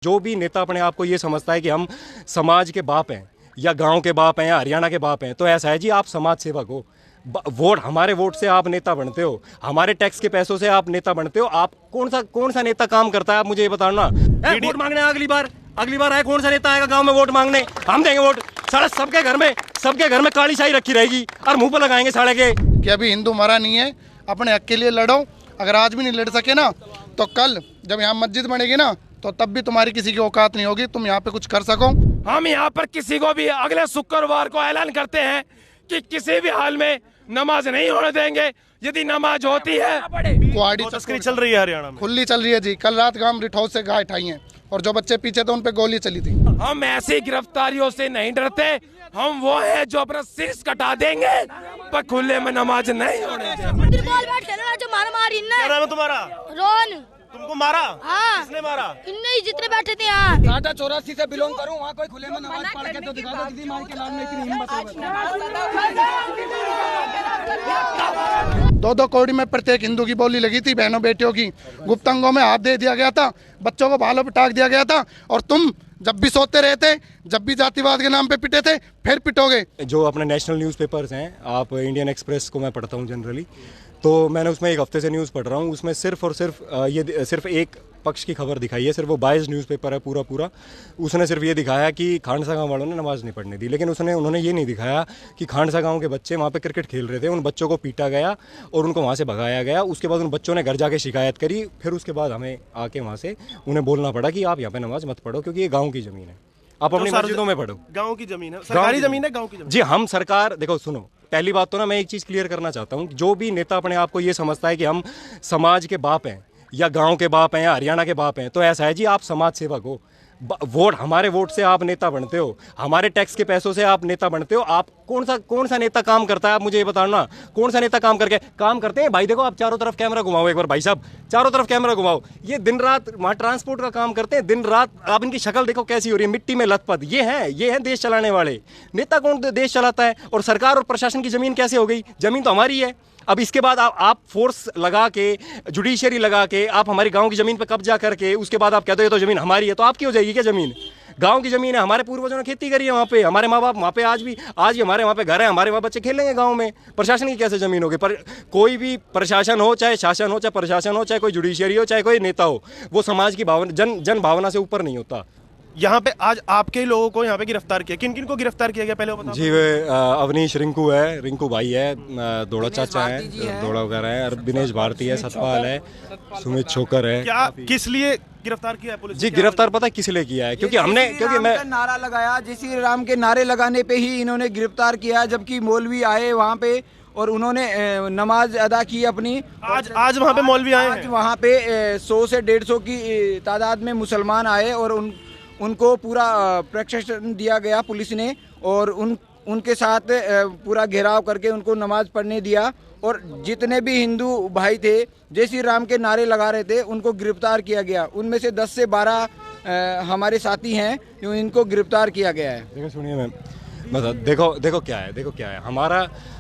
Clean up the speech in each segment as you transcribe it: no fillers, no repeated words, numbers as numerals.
जो भी नेता अपने आप को ये समझता है कि हम समाज के बाप हैं या गांव के बाप हैं या हरियाणा के बाप हैं, तो ऐसा है जी, आप समाज सेवक हो। वोट, हमारे वोट से आप नेता बनते हो, हमारे टैक्स के पैसों से आप नेता बनते हो। आप कौन सा नेता काम करता है, आप मुझे ये बताओ ना। वोट मांगने अगली बार आए, कौन सा नेता आएगा गांव में वोट मांगने? हम देंगे वोट। सारा सबके घर में काली शाही रखी रहेगी और मुंह पर लगाएंगे साढ़े के कि अभी हिंदू मरा नहीं है, अपने हक के लिए लड़ो। अगर आज भी नहीं लड़ सके ना, तो कल जब यहाँ मस्जिद बनेगी ना, तो तब भी तुम्हारी किसी की औकात नहीं होगी, तुम यहाँ पे कुछ कर सको। हम यहाँ पर किसी को भी अगले शुक्रवार को ऐलान करते हैं कि किसी भी हाल में नमाज नहीं होने देंगे। यदि नमाज होती है, कुआड़ी तस्करी चल रही है हरियाणा में, खुली चल रही है जी। कल रात गांव रिठौर से गाय उठाई है और जो बच्चे पीछे थे उन पे गोली चली थी। हम ऐसी गिरफ्तारियों से नहीं डरते। हम वो है जो अपना सिर कटा देंगे, पर खुले में नमाज नहीं होने देंगे। जो मारा मारी क्या नाम है तुम्हारा? रोन। तुमको मारा? हाँ। किसने मारा? इनने जितने बैठे थे यहाँ। टाटा 84 से बिलोंग करूँ, वहाँ कोई खुले में नमाज पढ़ के तो दिखा दो दीदी, माई के लाल में इतनी हिम्मत है। 2-2 कौड़ी में प्रत्येक हिंदू की बोली लगी थी, बहनों बेटियों की। गुप्तांगों में हाथ दे दिया गया था, बच्चों को बालों पे टाक दिया गया था। और तुम जब भी सोते रहते, जब भी जातिवाद के नाम पे पिटे थे, फिर पिटोगे। जो अपने नेशनल न्यूज़पेपर्स हैं, आप इंडियन एक्सप्रेस को मैं पढ़ता हूँ जनरली, तो मैंने उसमें एक हफ्ते से न्यूज़ पढ़ रहा हूँ। उसमें सिर्फ और सिर्फ ये सिर्फ एक पक्ष की खबर दिखाई है। सिर्फ वो बायस्ड न्यूज़पेपर है पूरा। उसने सिर्फ ये दिखाया कि खांडसा गांव वालों ने नमाज नहीं पढ़ने दी, लेकिन उन्होंने ये नहीं दिखाया कि खांडसा गांव के बच्चे वहाँ पे क्रिकेट खेल रहे थे, उन बच्चों को पीटा गया और उनको वहाँ से भगाया गया। उसके बाद उन बच्चों ने घर जाके शिकायत करी, फिर उसके बाद हमें आके वहाँ से उन्हें बोलना पड़ा कि आप यहाँ पे नमाज मत पढ़ो, क्योंकि ये गाँव की ज़मीन है, आप अपनी मस्जिदों में पढ़ो। गाँव की जमीन है, सरकारी जमीन है, गाँव की जमीन। जी, हम सरकार, देखो सुनो, पहली बात तो ना मैं एक चीज़ क्लियर करना चाहता हूँ। जो भी नेता अपने आप को ये समझता है कि हम समाज के बाप हैं या गांव के बाप हैं या हरियाणा के बाप हैं, तो ऐसा है जी, आप समाज सेवक हो। वोट, हमारे वोट से आप नेता बनते हो, हमारे टैक्स के पैसों से आप नेता बनते हो। आप कौन सा नेता काम करता है, आप मुझे ये बताओ ना। कौन सा नेता काम करते हैं भाई? देखो, आप चारों तरफ कैमरा घुमाओ एक बार भाई साहब, चारों तरफ कैमरा घुमाओ। ये दिन रात वहाँ ट्रांसपोर्ट का काम करते हैं, दिन रात। आप इनकी शक्ल देखो कैसी हो रही है, मिट्टी में लथपथ। ये हैं देश चलाने वाले नेता। कौन देश चलाता है? और सरकार और प्रशासन की जमीन कैसे हो गई? जमीन तो हमारी है। अब इसके बाद आप फोर्स लगा के, जुडिशरी लगा के, आप हमारे गांव की ज़मीन पर कब्जा करके उसके बाद आप कहते हो ये तो ज़मीन हमारी है, तो आपकी हो जाएगी क्या ज़मीन? गांव की ज़मीन है, हमारे पूर्वजों ने खेती करी है वहाँ पे, हमारे माँ बाप वहाँ पे आज भी हमारे वहाँ पे घर है, हमारे वहाँ बच्चे खेलेंगे गाँव में। प्रशासन की कैसे ज़मीन होगी? पर कोई भी प्रशासन हो, चाहे शासन हो, चाहे प्रशासन हो, चाहे कोई जुडिशरी हो, चाहे कोई नेता हो, वो समाज की भावना, जन भावना से ऊपर नहीं होता। यहाँ पे आज आपके ही लोगों को यहाँ पे गिरफ्तार किया, किन किन को गिरफ्तार किया गया पहले वो बताओ। जी, वे अवनीश रिंकू है, रिंकू भाई है, दौड़ा चाचा है, दौड़ा वगैरह है, और दिनेश भारती है, सतपाल है, सुमित छोकर है। क्या किस लिए गिरफ्तार किया है पुलिस? जी, गिरफ्तार पता है किस लिए किया है? क्योंकि मैं नारा लगाया, जय श्री राम के नारे लगाने पे ही इन्होंने गिरफ्तार किया, जबकि मौलवी आए वहाँ पे और उन्होंने नमाज अदा की अपनी। आज वहाँ पे मौलवी आए हैं। वहाँ पे 100 से 150 की तादाद में मुसलमान आए और उनको पूरा प्रशिक्षण दिया गया पुलिस ने, और उनके साथ पूरा घेराव करके उनको नमाज पढ़ने दिया। और जितने भी हिंदू भाई थे जय श्री राम के नारे लगा रहे थे, उनको गिरफ्तार किया गया। उनमें से 10 से 12 हमारे साथी हैं जो इनको गिरफ्तार किया गया है। देखो, सुनिए मैम, मतलब देखो क्या है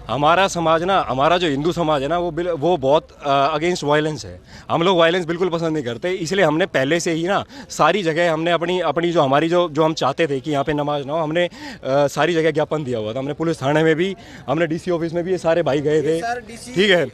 हमारा समाज ना, हमारा जो हिंदू समाज है ना, वो बहुत अगेंस्ट वायलेंस है। हम लोग वायलेंस बिल्कुल पसंद नहीं करते, इसलिए हमने पहले से ही ना सारी जगह हमने अपनी जो हमारी जो हम चाहते थे कि यहाँ पे नमाज ना हो, हमने सारी जगह ज्ञापन दिया हुआ था। हमने पुलिस थाने में भी, हमने डीसी ऑफिस में भी, ये सारे भाई गए थे। ठीक है,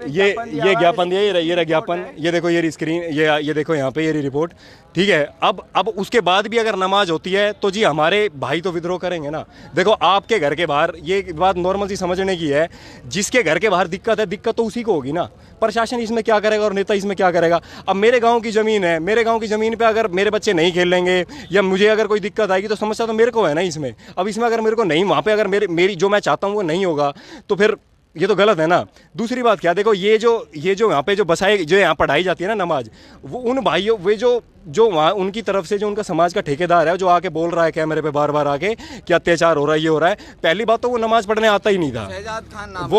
ये ज्ञापन दिया, ये ज्ञापन, ये देखो, ये स्क्रीन, ये देखो यहाँ पे ये रिपोर्ट। ठीक है, अब उसके बाद भी अगर नमाज होती है तो जी हमारे भाई तो विद्रोह करेंगे ना। देखो, आपके घर के बाहर, ये बात नॉर्मल सी समझने की है, जिसके घर के बाहर दिक्कत तो उसी को होगी ना। प्रशासन इसमें क्या करेगा और नेता इसमें क्या करेगा? अब मेरे गांव की ज़मीन है, मेरे गांव की ज़मीन पे अगर मेरे बच्चे नहीं खेलेंगे या मुझे अगर कोई दिक्कत आएगी, तो समस्या तो मेरे को है ना इसमें। अब इसमें अगर मेरे को नहीं, वहाँ पे अगर मेरी जो मैं चाहता हूँ वो नहीं होगा, तो फिर ये तो गलत है ना। दूसरी बात क्या, देखो, ये जो यहाँ पे जो यहाँ पढ़ाई जाती है ना नमाज, वो उन भाइयों, वे जो वहाँ उनकी तरफ से जो उनका समाज का ठेकेदार है, जो आके बोल रहा है कैमरे पे बार बार आके कि अत्याचार हो रहा है, ये हो रहा है। पहली बात तो वो नमाज पढ़ने आता ही नहीं था। शहजाद खान नाम,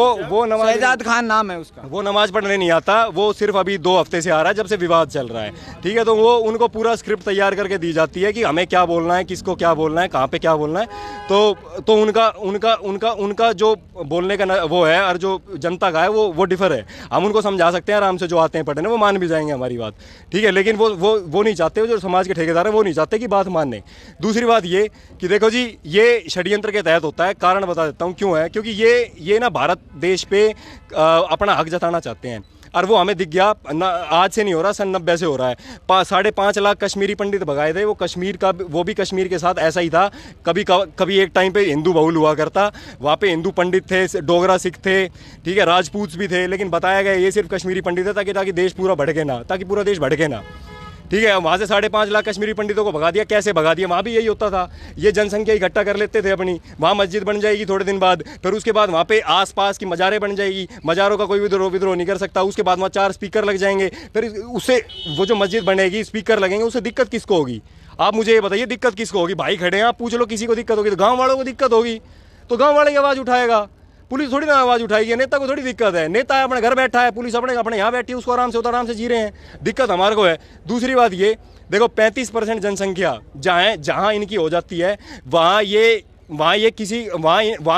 शहजाद खान नाम है उसका। वो नमाज पढ़ने नहीं आता, वो सिर्फ अभी 2 हफ्ते से आ रहा है, जब से विवाद चल रहा है। ठीक है, तो वो उनको पूरा स्क्रिप्ट तैयार करके दी जाती है कि हमें क्या बोलना है, किसको क्या बोलना है, कहाँ पे क्या बोलना है। तो उनका जो बोलने का वो है, है और जो जनता का है वो डिफर है। हम उनको समझा सकते हैं आराम से, जो आते हैं पढ़ने वो मान भी जाएंगे हमारी बात, ठीक है, लेकिन वो नहीं चाहते, जो समाज के ठेकेदार हैं वो नहीं चाहते कि बात मानने। दूसरी बात ये कि देखो जी, ये षड्यंत्र के तहत होता है। कारण बता देता हूँ क्यों है, क्योंकि ये ना भारत देश पे अपना हक जताना चाहते हैं, और वो हमें दिख गया। आज से नहीं हो रहा, सन 90 से हो रहा है। 5.5 लाख कश्मीरी पंडित भगाए थे। वो कश्मीर का, वो भी कश्मीर के साथ ऐसा ही था। कभी एक टाइम पे हिंदू बहुल हुआ करता, वहाँ पे हिंदू पंडित थे, डोगरा सिख थे, ठीक है, राजपूत भी थे, लेकिन बताया गया ये सिर्फ कश्मीरी पंडित है ताकि देश पूरा भड़के ना, ताकि पूरा देश भड़के ना, ठीक है। वहाँ से 5.5 लाख कश्मीरी पंडितों को भगा दिया। कैसे भगा दिया? वहाँ भी यही होता था, ये जनसंख्या इकट्ठा कर लेते थे अपनी, वहाँ मस्जिद बन जाएगी थोड़े दिन बाद, फिर उसके बाद वहाँ पे आसपास की मज़ारें बन जाएगी, मज़ारों का कोई विद्रोह नहीं कर सकता। उसके बाद वहाँ 4 स्पीकर लग जाएंगे, फिर उससे वो जो मस्जिद बनेगी, स्पीकर लगेंगे, उससे दिक्कत किसको होगी? आप मुझे ये बताइए, दिक्कत किसको होगी? भाई खड़े हैं, आप पूछ लो किसी को दिक्कत होगी तो गाँव वालों को दिक्कत होगी, तो गाँव वाले की आवाज़ उठाएगा, पुलिस थोड़ी ना आवाज़ उठाएगी। नेता को थोड़ी दिक्कत है, नेता है अपने घर बैठा है, पुलिस अपने यहाँ बैठी है, उसको आराम से जी रहे हैं, दिक्कत हमारे को है। दूसरी बात ये देखो, 35% जनसंख्या जहाँ इनकी हो जाती है, वहाँ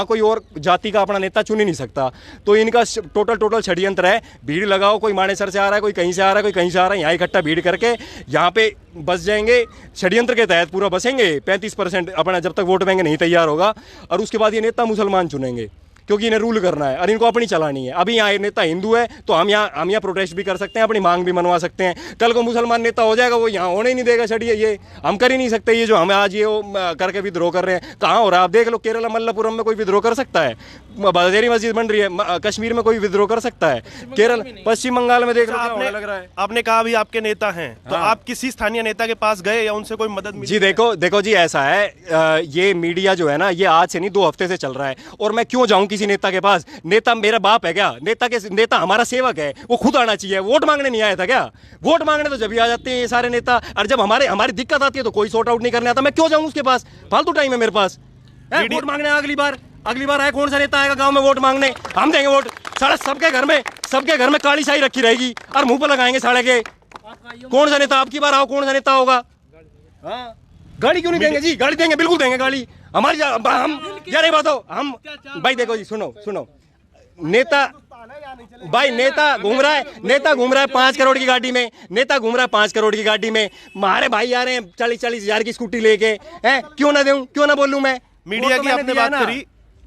कोई और जाति का अपना नेता चुन ही नहीं सकता। तो इनका टोटल षड्यंत्र है। भीड़ लगाओ, कोई मानेसर से आ रहा है, कोई कहीं से आ रहा है, कोई कहीं से आ रहा है, यहाँ इकट्ठा भीड़ करके यहाँ पे बस जाएंगे, षड्यंत्र के तहत पूरा बसेंगे। 35% अपना जब तक वोट बैंक नहीं तैयार होगा, और उसके बाद ये नेता मुसलमान चुनेंगे, क्योंकि इन्हें रूल करना है और इनको अपनी चलानी है। अभी यहाँ नेता हिंदू है तो हम यहाँ प्रोटेस्ट भी कर सकते हैं, अपनी मांग भी मनवा सकते हैं। कल को मुसलमान नेता हो जाएगा, वो यहाँ होने ही नहीं देगा। छड़िए, ये हम कर ही नहीं सकते। ये जो हमें आज ये करके विद्रोह कर रहे हैं, कहाँ हो रहा है आप देख लो। केरला मल्लापुरम में कोई विद्रोह कर सकता है? बदेरी मस्जिद बन रही है। कश्मीर में कोई विद्रोह कर सकता है? केरल, पश्चिम बंगाल में देख लो क्या होने लग रहा है। आपने कहा अभी आपके नेता हैं, तो आप किसी स्थानीय नेता के पास गए या उनसे कोई मदद मिली? जी देखो जी, ऐसा है, ये मीडिया जो है ना, ये आज से नहीं 2 हफ्ते से चल रहा है। और मैं क्यों जाऊं किसी नेता के पास? नेता मेरा बाप है क्या? नेता हमारा सेवक है, वो खुद आना चाहिए। वोट मांगने नहीं आया था क्या? वोट मांगने तो जब भी आ जाते हैं ये सारे नेता, और जब हमारी दिक्कत आती है तो कोई सॉर्ट आउट नहीं करने आता। मैं क्यों जाऊं उसके पास? फालतू टाइम है मेरे पास। वोट मांगने अगली बार आए, कौन सा नेता आएगा गांव में वोट मांगने? हम देंगे वोट। सारा सबके घर में काली शाही रखी रहेगी और मुंह पर लगाएंगे साढ़े के। कौन सा नेता आपकी बार आओ, कौन सा नेता होगा? गाड़ी क्यों नहीं देंगे जी? गाड़ी देंगे, बिल्कुल देंगे गाड़ी। हमारी हम यार, बात हो, हम भाई देखो जी, सुनो नेता घूम रहा है 5 करोड़ की गाड़ी में। नेता घूम रहा है 5 करोड़ की गाड़ी में। हमारे भाई आ रहे हैं 40-40 हजार की स्कूटी लेके। हैं, क्यों ना बोलूं मैं? मीडिया की आपने बात करी,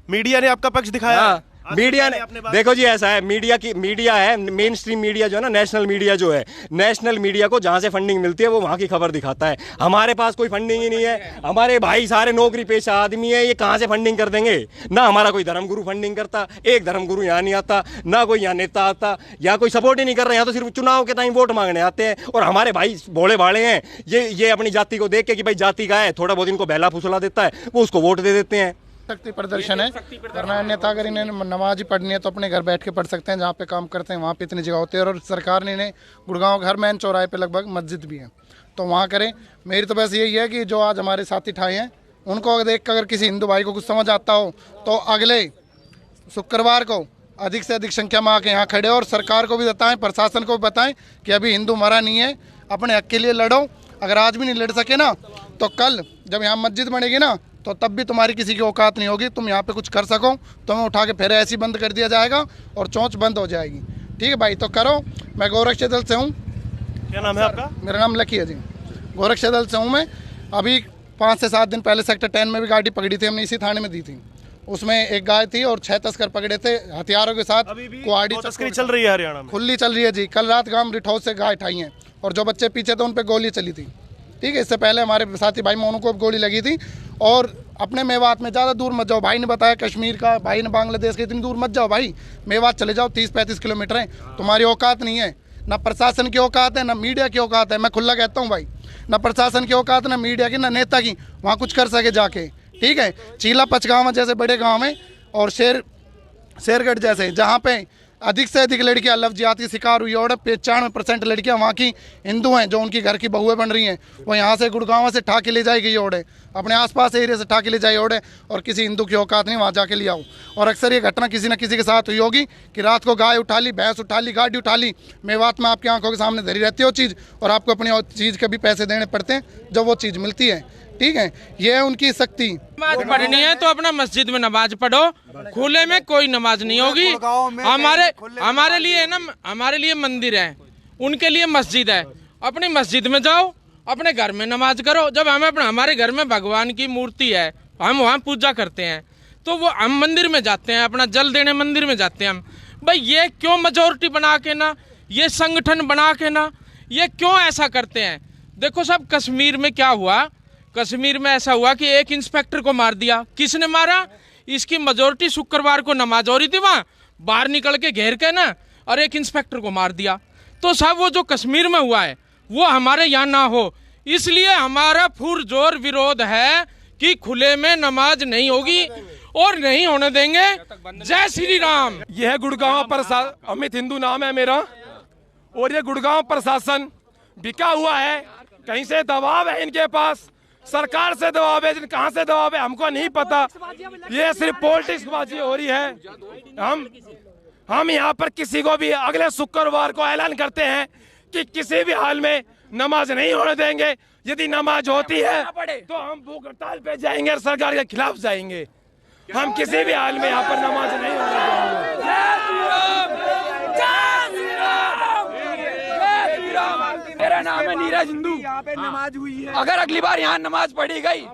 मीडिया ने आपका पक्ष दिखाया। मीडिया ने देखो जी, ऐसा है, मीडिया है, मेन स्ट्रीम मीडिया जो है ना, नेशनल मीडिया जो है, नेशनल मीडिया को जहाँ से फंडिंग मिलती है वो वहाँ की खबर दिखाता है। हमारे पास कोई फंडिंग ही नहीं है। हमारे भाई सारे नौकरी पेशा आदमी है, ये कहाँ से फंडिंग कर देंगे? ना हमारा कोई धर्मगुरु फंडिंग करता, एक धर्मगुरु यहाँ नहीं आता, ना कोई यहाँ नेता आता, यहाँ कोई सपोर्ट ही नहीं कर रहे। यहाँ तो सिर्फ चुनाव के टाइम वोट मांगने आते हैं। और हमारे भाई भोले भाड़े हैं, ये अपनी जाति को देख के कि भाई जाति का है, थोड़ा बहुत इनको बहला फुसला देता है, वो उसको वोट दे देते हैं। शक्ति प्रदर्शन है करना है। अन्यथा अगर इन्हें नमाज ही पढ़नी है तो अपने घर बैठ के पढ़ सकते हैं। जहाँ पे काम करते हैं वहाँ पे इतनी जगह होती है, और सरकार ने इन्हें गुड़गांव घर मैन चौराहे पे लगभग मस्जिद भी है, तो वहाँ करें। मेरी तो बस यही है कि जो आज हमारे साथी ठाए हैं, उनको देख कर अगर किसी हिंदू भाई को कुछ समझ आता हो तो अगले शुक्रवार को अधिक से अधिक संख्या में आके यहाँ खड़े, और सरकार को भी बताएं, प्रशासन को भी बताएं कि अभी हिंदू मरा नहीं है, अपने हक के लिए लड़ो। अगर आज भी नहीं लड़ सके ना, तो कल जब यहाँ मस्जिद बनेगी ना, तो तब भी तुम्हारी किसी की औकात नहीं होगी, तुम यहाँ पे कुछ कर सको, तुम्हें उठा के फिर ऐसी बंद कर दिया जाएगा और चोंच बंद हो जाएगी। ठीक है भाई, तो करो। मैं गोरक्षा दल से हूँ। क्या नाम है आपका? मेरा नाम लकी है जी, गोरक्षा दल से हूँ मैं। अभी 5 से 7 दिन पहले सेक्टर 10 में भी गाड़ी पकड़ी थी, हमने इसी थाने में दी थी। उसमें एक गाय थी और 6 तस्कर पकड़े थे हथियारों के साथ। कुआड़ी तस्करी चल रही है हरियाणा में, खुली चल रही है जी। कल रात गांव रिठौर से गाय उठाई है, और जो बच्चे पीछे थे उन पर गोली चली थी। ठीक है, इससे पहले हमारे साथी भाई मोनू को गोली लगी थी। और अपने मेवात में ज़्यादा दूर मत जाओ। भाई ने बताया कश्मीर का, भाई ने बांग्लादेश के, इतनी दूर मत जाओ भाई। मेवात चले जाओ, 30-35 किलोमीटर है। तुम्हारी औकात नहीं है, ना प्रशासन की औकात है, ना मीडिया की औकात है। मैं खुला कहता हूँ भाई, ना प्रशासन की औकात, ना मीडिया की, ना नेता की, वहाँ कुछ कर सके जाके। ठीक है, चीला पचगांव जैसे बड़े गाँव में, और शेरगढ़ जैसे, जहाँ पे अधिक से अधिक लड़कियां लव जिहाद की शिकार हुई, और 95% लड़कियां वहाँ की हिंदू हैं, जो उनकी घर की बहुएं बन रही हैं, वो यहाँ से गुड़गांव से ठा के ले जाई गई ओढ़े, अपने आसपास एरिया से ठा के ले जाई ओढ़े, और किसी हिंदू की औकात नहीं वहाँ जाके ले आओ। और अक्सर ये घटना किसी न किसी के साथ हुई होगी कि रात को गाय उठा ली, भैंस उठा ली, गाड़ी उठा ली। मेवात में आपकी आंखों के सामने धरी रहती है वो चीज़, और आपको अपनी चीज़ के भी पैसे देने पड़ते हैं जब वो चीज़ मिलती है। ठीक है, ये है उनकी शक्ति। नमाज पढ़नी है तो अपना मस्जिद में नमाज पढ़ो, खुले में कोई नमाज नहीं होगी। हमारे लिए ना, हमारे लिए मंदिर है, उनके लिए मस्जिद है। अपनी मस्जिद में जाओ, अपने घर में नमाज करो। जब हमारे घर में भगवान की मूर्ति है, हम वहाँ पूजा करते हैं, तो वो हम मंदिर में जाते हैं, अपना जल देने मंदिर में जाते हैं हम। भाई ये क्यों मेजोरिटी बना के ना, ये संगठन बना के ना, ये क्यों ऐसा करते हैं? देखो साहब, कश्मीर में क्या हुआ, कश्मीर में ऐसा हुआ कि एक इंस्पेक्टर को मार दिया। किसने मारा? इसकी मेजोरिटी शुक्रवार को नमाज हो रही थी, वहाँ बाहर निकल के घेर के ना, और एक इंस्पेक्टर को मार दिया। तो साहब वो जो कश्मीर में हुआ है वो हमारे यहाँ ना हो, इसलिए हमारा पुरजोर विरोध है कि खुले में नमाज नहीं होगी और नहीं होने देंगे। जय श्री राम। यह है गुड़गांव प्रशासन, अमित हिंदू नाम है मेरा, और ये गुड़गांव प्रशासन बिका हुआ है। कहीं से दबाव है इनके पास, सरकार से दबाव है, कहाँ से दबाव है हमको नहीं पता। ये सिर्फ पॉलिटिक्स बाजी हो रही है। हम यहाँ पर किसी को भी अगले शुक्रवार को ऐलान करते हैं कि किसी भी हाल में नमाज नहीं होने देंगे। यदि नमाज होती है तो हम भूख हड़ताल पे जाएंगे और सरकार के खिलाफ जाएंगे। हम किसी भी हाल में यहाँ पर नमाज नहीं होने देंगे। मेरा नाम है नीरज हिंदू। यहाँ पे नमाज हुई है, अगर अगली बार यहाँ नमाज पढ़ी गई,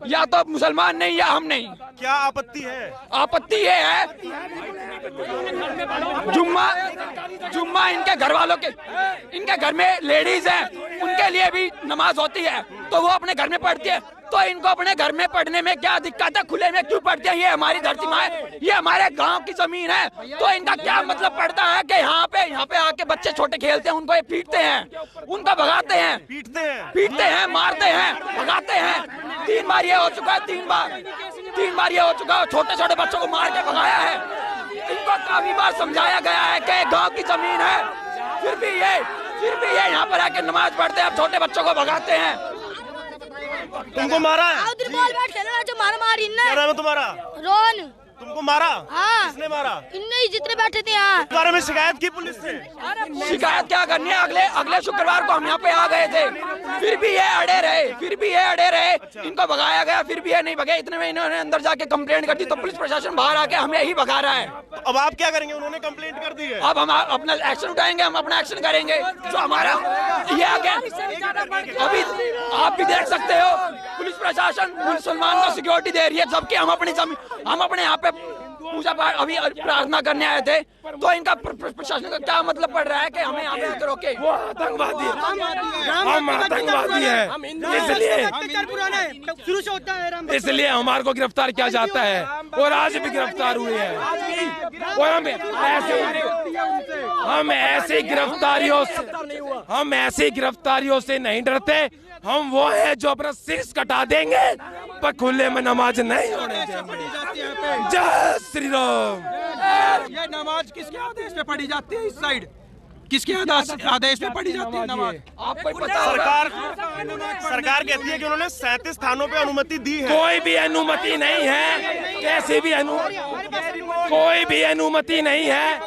या तो मुसलमान नहीं या हम नहीं। क्या आपत्ति है? आपत्ति ये है, जुम्मा इनके घर वालों के, इनके घर में लेडीज हैं, उनके लिए भी नमाज होती है, तो वो अपने घर में पढ़ती है। तो इनको अपने घर में पढ़ने में क्या दिक्कत है? खुले में क्यों पढ़ते हैं? ये हमारी धरती माँ है, ये हमारे गांव की जमीन है, तो इनका क्या मतलब पड़ता है कि यहाँ पे आके बच्चे छोटे खेलते हैं, उनको ये पीटते हैं, उनको भगाते हैं, पीटते हैं, मारते हैं, भगाते हैं। 3 बार ये हो चुका है, 3 बार ये हो चुका है, छोटे छोटे बच्चों को मार के भगाया है। इनको काफी बार समझाया गया है कि गाँव की जमीन है, फिर भी ये यहाँ पर आके नमाज पढ़ते हैं, छोटे बच्चों को भगाते हैं। तुमको मारा है? उधर बॉल बैट खेलना जो मारा मारी क्या नाम है तुम्हारा? रोन। तुमको मारा? हाँ। किसने मारा? इनने ही जितने बैठे थे यहाँ। इस बारे में शिकायत की पुलिस से? शिकायत क्या करनी है? अगले शुक्रवार को हम यहाँ पे आ गए थे, फिर भी ये अड़े रहे, इनको भगाया गया, फिर भी ये नहीं भगे। इतने में इन्होंने अंदर जाके कंप्लेंट कर दी, तो पुलिस प्रशासन बाहर आके हमें ही भगा रहा है। तो अब आप क्या करेंगे? उन्होंने कंप्लेंट कर दी है, अब हम अपना एक्शन उठाएंगे, हम अपना एक्शन करेंगे। जो हमारा ये आगे अभी आप भी देख सकते हो, पुलिस प्रशासन मुसलमान को सिक्योरिटी दे रही है, जबकि हम अपने यहाँ पे पूजा पाठ अभी प्रार्थना करने आए थे। तो इनका प्रशासन का क्या मतलब पड़ रहा है कि हमें यहाँ पे रोके? वो आतंकवादी है, हम आतंकवादी है, इसलिए हमारे को गिरफ्तार किया जाता है, और आज भी गिरफ्तार हुए हैं। और हम ऐसी गिरफ्तारियों से नहीं डरते। हम वो है जो अपना सिर कटा देंगे, पर खुले में नमाज नहीं होने देंगे। जय श्री राम। ये नमाज किसके आदेश पे पढ़ी जाती है? इस साइड किसके आदेश पे पढ़ी जाती है नमाज? आपको पता? सरकार कहती है कि उन्होंने 37 स्थानों पे अनुमति दी है। कोई भी अनुमति नहीं है, कैसी भी कोई भी अनुमति नहीं है।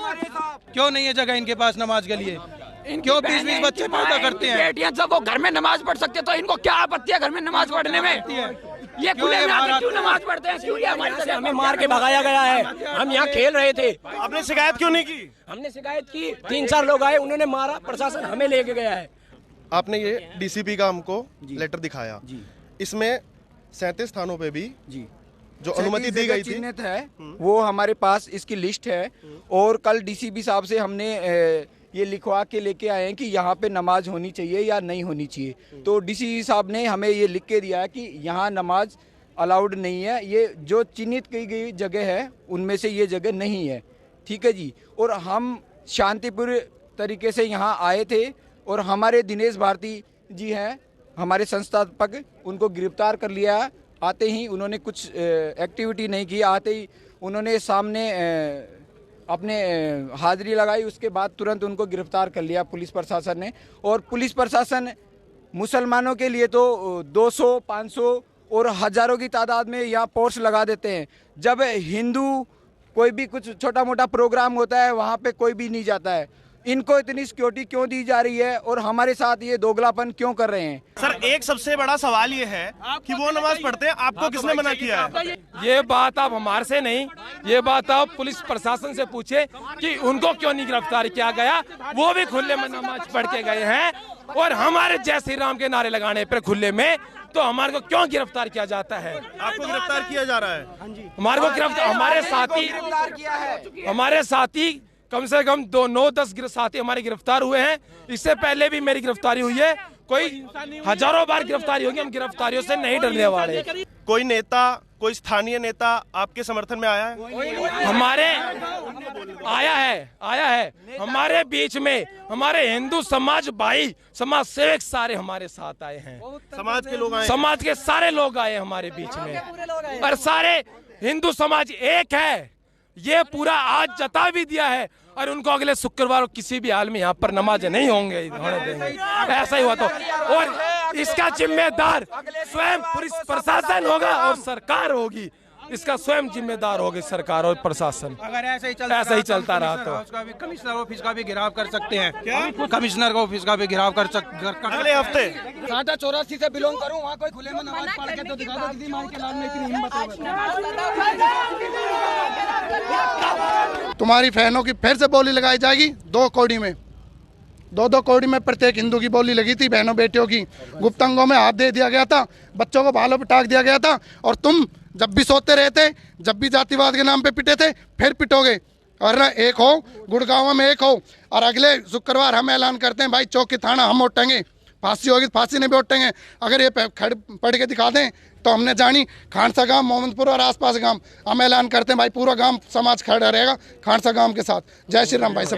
क्यों नहीं है जगह इनके पास नमाज के लिए? क्यों 20-20 बच्चे पैदा करते हैं? बेटियां जब वो घर में नमाज पढ़ सकते हैं, तो इनको क्या आपत्ति है घर में नमाज पढ़ने में? ये खुले में आके क्यों नमाज पढ़ते हैं? क्यों ये हमारे हमें मार के भगाया गया है? हम यहाँ खेल रहे थे। आपने शिकायत क्यों नहीं की? हमने शिकायत की, 3-4 लोग आए, उन्होंने मारा, प्रशासन हमें लेके गया है। आपने ये डीसीपी का हमको लेटर दिखाया, इसमें 37 स्थानों पे भी जो अनुमति दी गई थी है, वो हमारे पास इसकी लिस्ट है। और कल डीसीपी साहब से हमने ये लिखवा के लेके आए हैं कि यहाँ पे नमाज होनी चाहिए या नहीं होनी चाहिए। तो डीसीपी साहब ने हमें ये लिख के दिया है कि यहाँ नमाज अलाउड नहीं है। ये जो चिन्हित की गई जगह है उनमें से ये जगह नहीं है, ठीक है जी। और हम शांतिपूर्ण तरीके से यहाँ आए थे, और हमारे दिनेश भारती जी हैं, हमारे संस्थापक, उनको गिरफ्तार कर लिया। आते ही उन्होंने कुछ एक्टिविटी नहीं की, आते ही उन्होंने सामने अपने हाजिरी लगाई, उसके बाद तुरंत उनको गिरफ्तार कर लिया पुलिस प्रशासन ने। और पुलिस प्रशासन मुसलमानों के लिए तो 200, 500 और हज़ारों की तादाद में यहाँ फोर्स लगा देते हैं। जब हिंदू कोई भी कुछ छोटा मोटा प्रोग्राम होता है, वहाँ पे कोई भी नहीं जाता है। इनको इतनी सिक्योरिटी क्यों दी जा रही है और हमारे साथ ये दोगलापन क्यों कर रहे हैं? सर एक सबसे बड़ा सवाल ये है कि वो नमाज पढ़ते हैं, आपको किसने मना किया है? ये बात आप हमारे से नहीं, ये बात आप पुलिस प्रशासन से पूछे कि उनको क्यों नहीं गिरफ्तार किया गया। वो भी खुले में नमाज पढ़ के गए हैं और हमारे जय श्री राम के नारे लगाने पर खुले में, तो हमारे को क्यों गिरफ्तार किया जाता है? आपको गिरफ्तार किया जा रहा है? हमारे को गिरफ्तार, हमारे साथी कम से कम 9-10 साथी हमारे गिरफ्तार हुए हैं। इससे पहले भी मेरी गिरफ्तारी हुई है, कोई हजारों बार गिरफ्तारी होगी। हम गिरफ्तारियों से नहीं डरने वाले। कोई नेता, कोई स्थानीय नेता आपके समर्थन में आया है? हमारे आया है हमारे बीच में हमारे हिंदू समाज भाई, समाज सेवक सारे हमारे साथ आए हैं। समाज के लोग आए, समाज के सारे लोग आए हमारे बीच में, और सारे हिंदू समाज एक है, ये पूरा आज जता भी दिया है। और उनको अगले शुक्रवार किसी भी हाल में यहाँ पर नमाज नहीं होने देंगे। ऐसा ही हुआ तो, और इसका जिम्मेदार स्वयं पुलिस प्रशासन होगा और सरकार होगी। इसका स्वयं जिम्मेदार होगी सरकार और प्रशासन। अगर ऐसा ही चलता रहा तो कमिश्नर ऑफिस का भी घेराव कर सकते हैं। क्या कमिश्नर का ऑफिस का भी घेराव कर अगले हफ्ते? टाटा 84 से बिलोंग करूं, वहाँ कोई खुले में नमाज पढ़ के तो दिखा दो किसी माई के लाल में इतनी हिम्मत है। तुम्हारी बहनों की फिर से बोली लगाई जाएगी 2 कौड़ी में, 2-2 कौड़ी में प्रत्येक हिंदू की बोली लगी थी। बहनों बेटियों की गुप्तांगों में हाथ दे दिया गया था, बच्चों को भालों पे टाक दिया गया था। और तुम जब भी सोते रहते, जब भी जातिवाद के नाम पे पिटे थे, फिर पिटोगे। और ना एक हो, गुड़गांव में एक हो। और अगले शुक्रवार हम ऐलान करते हैं भाई, चौकी थाना हम उठेंगे, फांसी होगी फांसी नहीं भी उठेंगे। अगर ये खड़ पढ़ के दिखा दें तो हमने जानी खानसा गांव, मोहम्मदपुर और आसपास गांव हम ऐलान करते हैं भाई, पूरा गांव समाज खड़ा रहेगा खानसा गांव के साथ। जय श्री राम भाई सब।